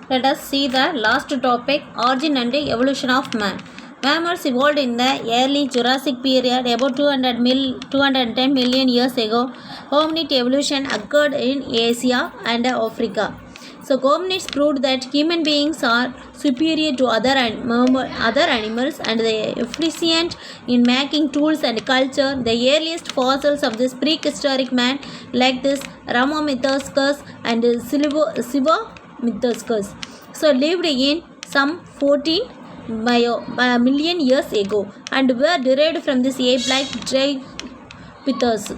Let us see the last topic, origin and evolution of man. Mammals evolved in the early Jurassic period about 210 million years ago. Hominid evolution occurred in Asia and Africa. So hominids proved that human beings are superior to other animals and they are efficient in making tools and culture. The earliest fossils of this prehistoric man like this Ramomithskus and Silvomithskus lived in some 14 million years ago and were derived from this ape-like Dryopithecus.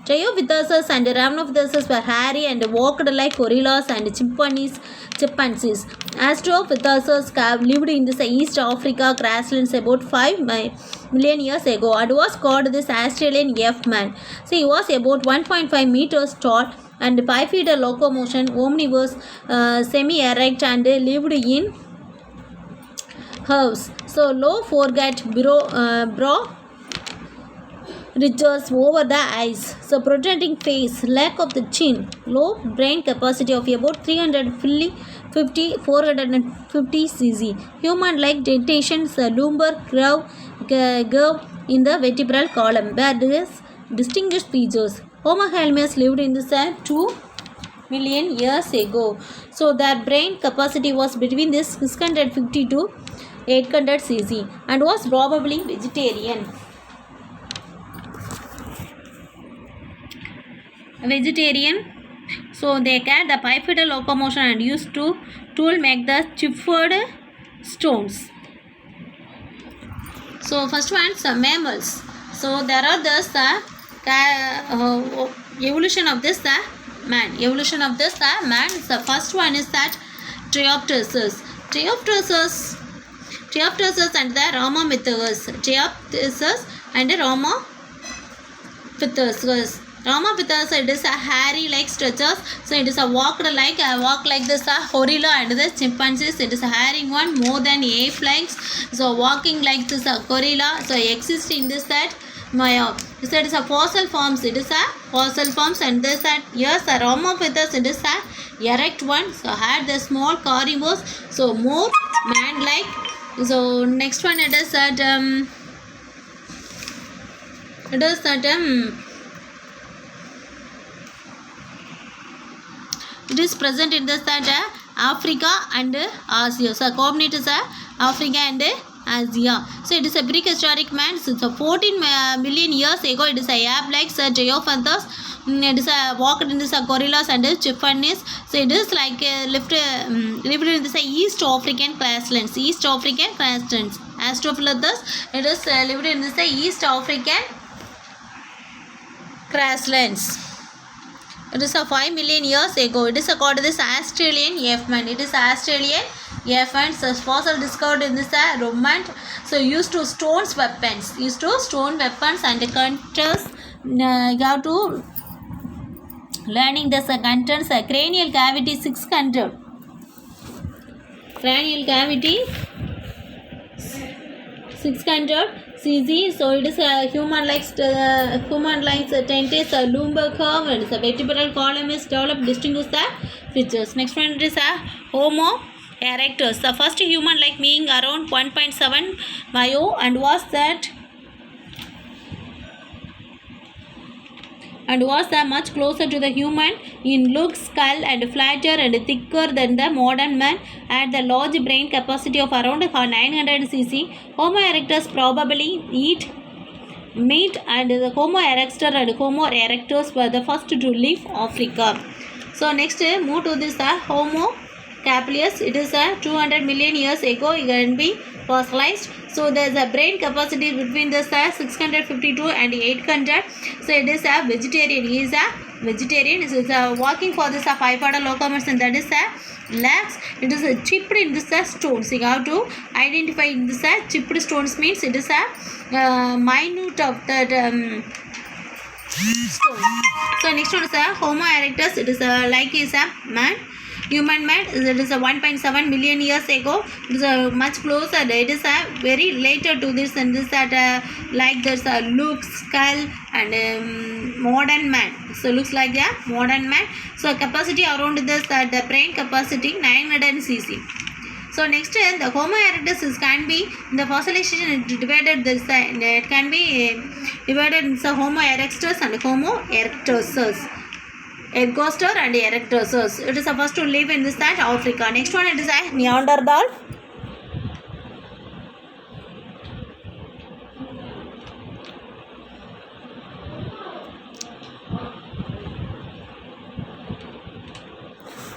Dryopithecus and Ramnopithecus were hairy and walked like gorillas and chimpanzees. Australopithecus lived in this East Africa grasslands about 5 million years ago and was called this Australian F-man. So he was about 1.5 meters tall and bipedal locomotion, omnivores, semi-erect and lived in herds. So low foregut, brow ridges over the eyes. So protruding face, lack of the chin, low brain capacity of about 450 cc. Human-like dentations, lumbar curve in the vertebral column. Where distinguished features. Homo habilis lived in the 2 million years ago. So their brain capacity was between this 650 to 800 cc and was probably vegetarian. So they carried the bipedal locomotion and used to tool make the chipped stones. So first one is mammals. So there are this evolution of this man. Evolution of this man. The first one is that Dryopithecus and the Ramomithskus. Dryopithecus and Ramomithskus. Ramomithskus, it is a hairy like structures. So it is a walk like this gorilla and the chimpanzees. It is a hairy one more than ape likes. So walking like this gorilla. So exists in this that. So it is a fossil forms. It is a fossil forms and this that yes, a Ramomithskus it is a erect one. So had the small carnivores. So more man like. So next one it is that it is present in the Africa and Asia. So cognate is Africa and Asia. So it is a prehistoric man. So 14 million years ago it is a ape-like Dryopithecus. It is a walked in this gorillas and chimpanzees. So it is like lived in this East African grasslands. Australopithecus it is lived in this East African grasslands. It is a 5 million years ago. It is called this Australian F-man. It is Australian F-man. So fossil discovered in this Romance. So used to stone weapons and contents. You have to learning this contents. Cranial cavity 600. Cranial cavity 600 cc. So it is a human-like tent is a lumbar curve and the vertebral column is developed distinguish the features. Next one is a Homo erectus. The first human-like being around 1.7 bio and was much closer to the human in look, skull and flatter and thicker than the modern man, had the large brain capacity of around 900 cc. Homo erectus probably eat meat and the Homo erectus and Homo erectus were the first to leave Africa. So next move to this Homo habilis. It is 200 million years ago it can be fossilized. So there is a brain capacity between the 652 and 800. So it is a vegetarian. He is a vegetarian. So it is walking for this bipedal locomotion, that is legs. It is chipped in this stones. You have to identify in this chipped stones means it is a minute of that stone. So next one is Homo erectus. It is like is a man. human man, it is a 1.7 million years ago. It is a much closer. It is a very later to this, and this that like there's a look, skull, and modern man. So looks like a modern man. So capacity around this the brain capacity 900 cc. So next the Homo erectus can be in the fossilization divided this it can be divided into Homo erectus and Homo erectus. Ergoster and erectus. It is supposed to live in this that Africa. Next one it is a Neanderthal.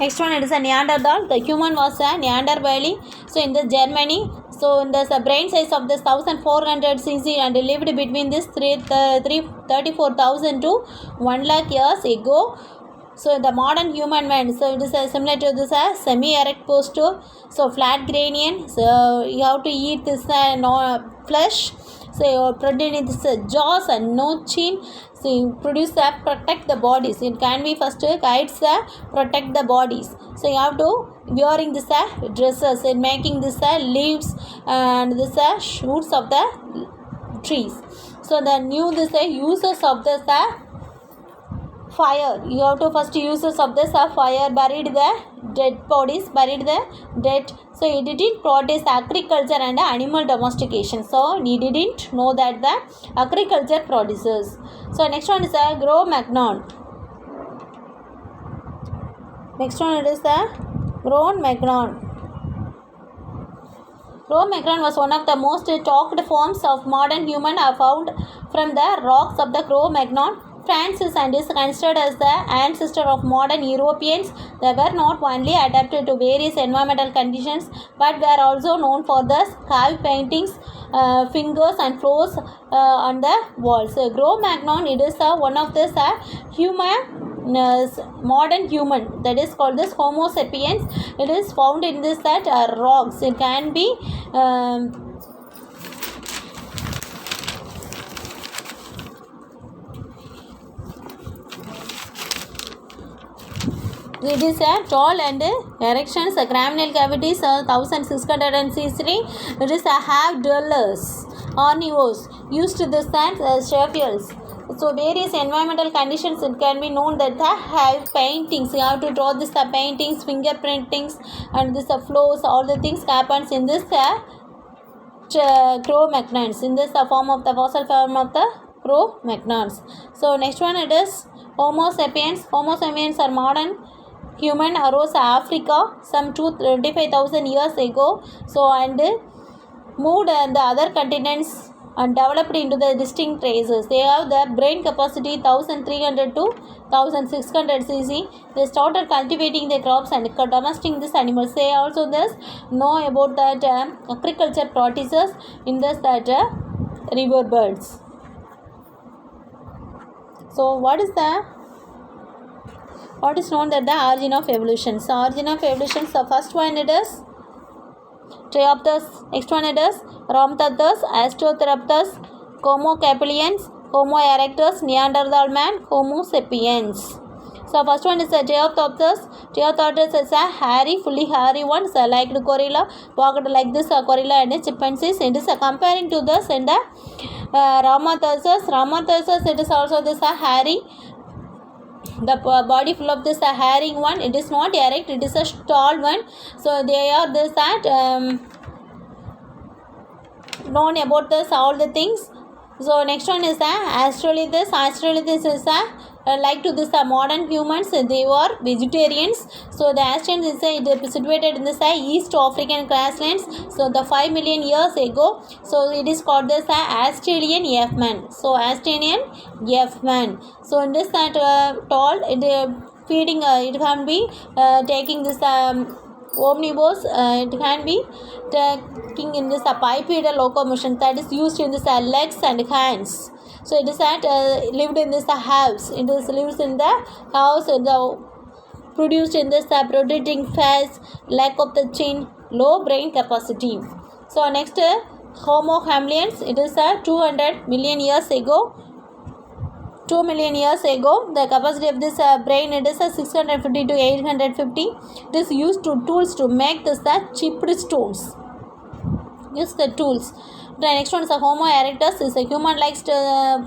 Next one it is a Neanderthal. The human was a Neanderthal. So in the Germany. So in the brain size of this 1400 cc and lived between this 34,000 to 1 lakh years ago. So the modern human man, so it is similar to this semi-erect posture, so flat cranium. So you have to eat this flesh. So protein in this jaws and no chin. So you produce protect the bodies. It can be first guides protect the bodies. So you have to wearing this dresses and making this leaves and this shoots of the trees. So the new this uses of this fire. You have to first uses of this fire, buried the dead bodies, buried the dead. So he didn't practice agriculture and animal domestication. So he didn't know that the agriculture produces. So next one is a Cro-Magnon. Next one it is a Cro-Magnon. Cro-Magnon was one of the most talked forms of modern human found from the rocks of the Cro-Magnon. Francis and is considered as the ancestor of modern Europeans. They were not only adapted to various environmental conditions but were also known for the cave paintings, fingers and floors on the walls. Cro-Magnon, it is one of the modern human that is called this Homo sapiens. It is found in this rocks. It can be it is a tall and erections, cranial cavities 1600 cc. It is a have dwellers, omnivores, used to the sand shepherds. So various environmental conditions it can be known that they have paintings. You have to draw this paintings, fingerprintings, and this flows. All the things happens in this Cro-Magnons. In this form of the fossil form of the Cro-Magnons. So next one it is Homo sapiens. Homo sapiens are modern human arose Africa some 25,000 years ago. So and moved the other continents and developed into the distinct races. They have the brain capacity 1300 to 1600 cc. They started cultivating the crops and domesticating these animals. They also thus know about that agriculture practices in this that river birds. So what is known that the origin of evolution? So origin of evolution, so first one it is Triopthus, next one it is Rhamnothus, Australopithecus, Homo sapiens, Homo erectus, Neanderthal man, Homo sapiens. So first one is a Triopthus. Triopthus is a hairy, fully hairy one, so like the gorilla, walked like this gorilla and chimpanzees. It is comparing to this and the Rhamnothus. Rhamnothus, it is also this hairy. The body full of this hairy one. It is not erect, it is a tall one. So they are this known about this all the things. So next one is Australopithecus. Australopithecus is like to this modern humans. They were vegetarians. So the Australians is situated in the East African grasslands. So the 5 million years ago. So it is called this Australian F-man. So Australian F-man. So in this tall, it feeding. It can be taking this. Omnivores, it can be taking in this bipedal locomotion that is used in this legs and hands. So it is lived in this house. It is lives in the house. Produced in this protruding face, lack of the chin, low brain capacity. So next Homo habilis. It is 200 million years ago. 2 million years ago. The capacity of this brain, it is 650 to 850. It is used to tools to make this the chipped stones. Use the tools. The next one is a Homo erectus. Is a human-like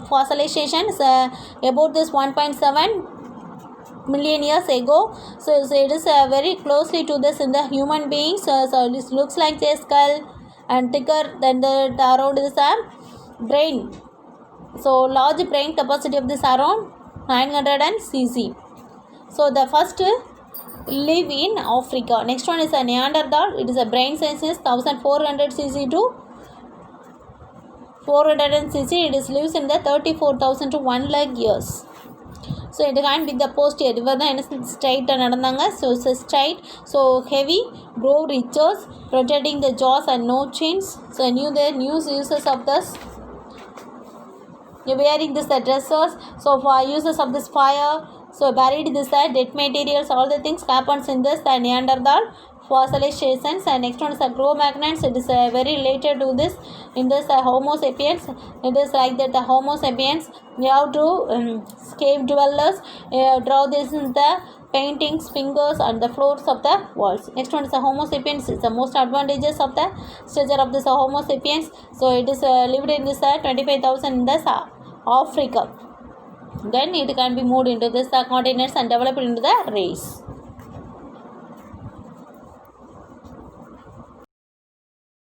fossilization. Is about this 1.7 million years ago. So it is very closely to this in the human beings. So this looks like a skull and thicker than the around is a brain. So large brain capacity of this around 900 cc. So the first live in Africa. Next one is a Neanderthal. It is a brain size is 1400 cc to 400 cc. It is lives in the 34,000 to 1 lakh years. So it can be the posterior. இவர் தான் என்ன ஸ்ட்ரைட்டாக நடந்தாங்க. So straight, so heavy, brow ridges, rotating the jaws and no chins. So knew the new uses of this. You're wearing this dresses. So for uses of this fire, so buried this dead materials, all the things happens in this the Neanderthal fossilizations. And next one is a Cro-Magnons. It is very related to this in this Homo sapiens. It is like that the Homo sapiens, you have to cave dwellers, draw this in the paintings, fingers and the floors of the walls. Next one is a Homo sapiens. It's the most advantages of the stature of this Homo sapiens. So it is lived in this 25,000 in this Africa. Then it can be moved into this continents and developed into the race.